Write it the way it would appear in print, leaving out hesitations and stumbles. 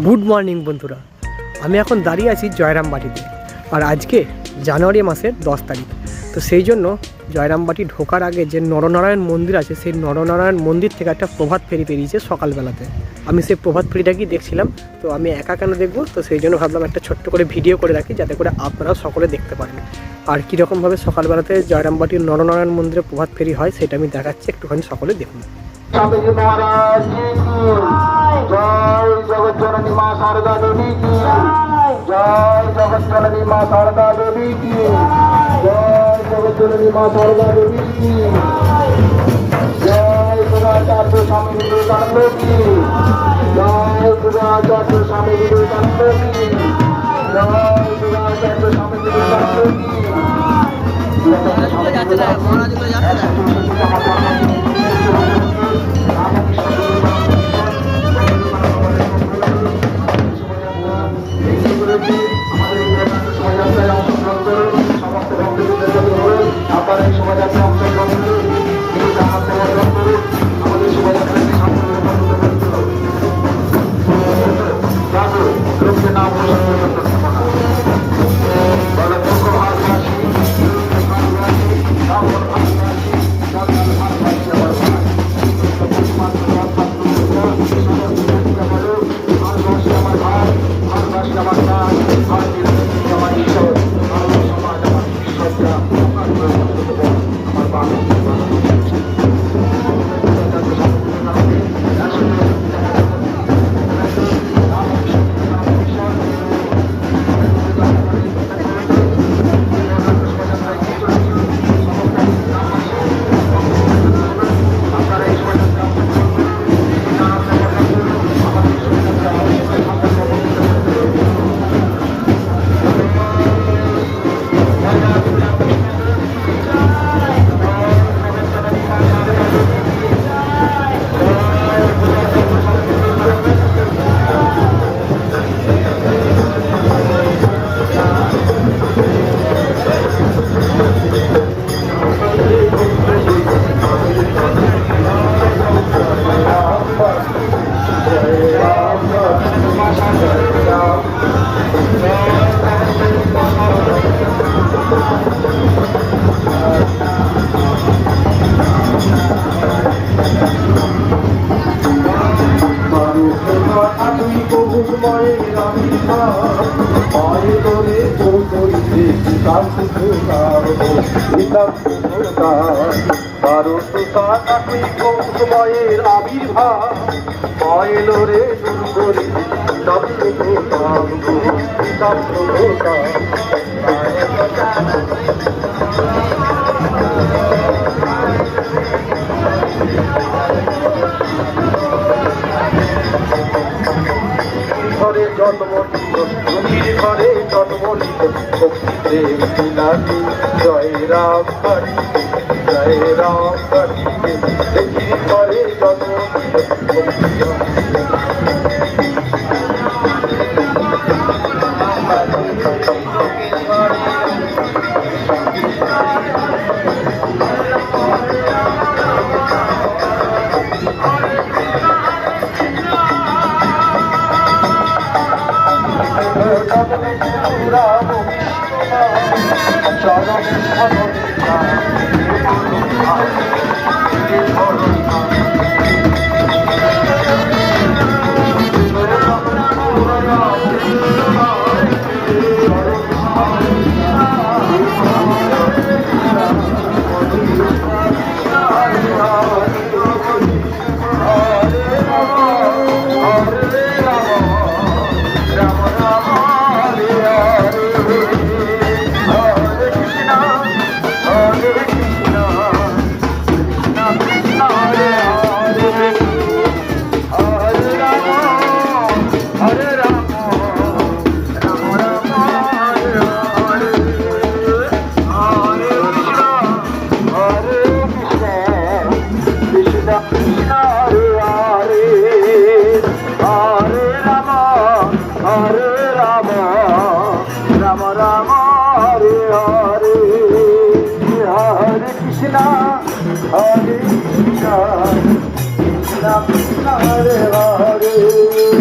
Good morning বন্ধুরা, আমি এখন দাঁড়িয়ে আছি জয়রামবাটিতে। আর আজকে জানুয়ারি মাসের 10 তারিখ। তো সেই জন্য জয়রামবাটি ঢোকার আগে যে নরনারায়ণ মন্দির আছে, সেই নরনারায়ণ মন্দির থেকে একটা প্রভাত ফেরি বেরিয়েছে সকালবেলাতে। আমি সেই প্রভাত ফেরিটাকেই দেখছিলাম। তো আমি একা কেন দেখবো, তো সেই জন্য ভাবলাম একটা ছোট্ট করে ভিডিও করে রাখি, যাতে করে আপনারাও সকলে দেখতে পারেন। আর কীরকমভাবে সকালবেলাতে জয়রামবাটির নরনারায়ণ মন্দিরে প্রভাত ফেরি হয় সেটা আমি দেখাচ্ছি, একটুখানি সকলে দেখুন। জয় জগৎ জননী মা শারদা দেবী কি, জয় জগৎ জননী মা শারদা দেবী কি, জয় জগৎ জননী মা শারদা দেবী কি, জয় গুরাচার্য স্বামী বিবেকানন্দ কি, জয় গুরাচার্য স্বামী বিবেকানন্দ কি, জয় গুরাচার্য স্বামী বিবেকানন্দ কি। সময়ের আবির্ভাব এলো রে সুন্দরী ঘরে জন্ম ঘরে জন্ম জয় রাম হরি জয় রাম হরি দেখি ঘরে জন্ম Hare Krishna, Krishna Krishna Hare Hare.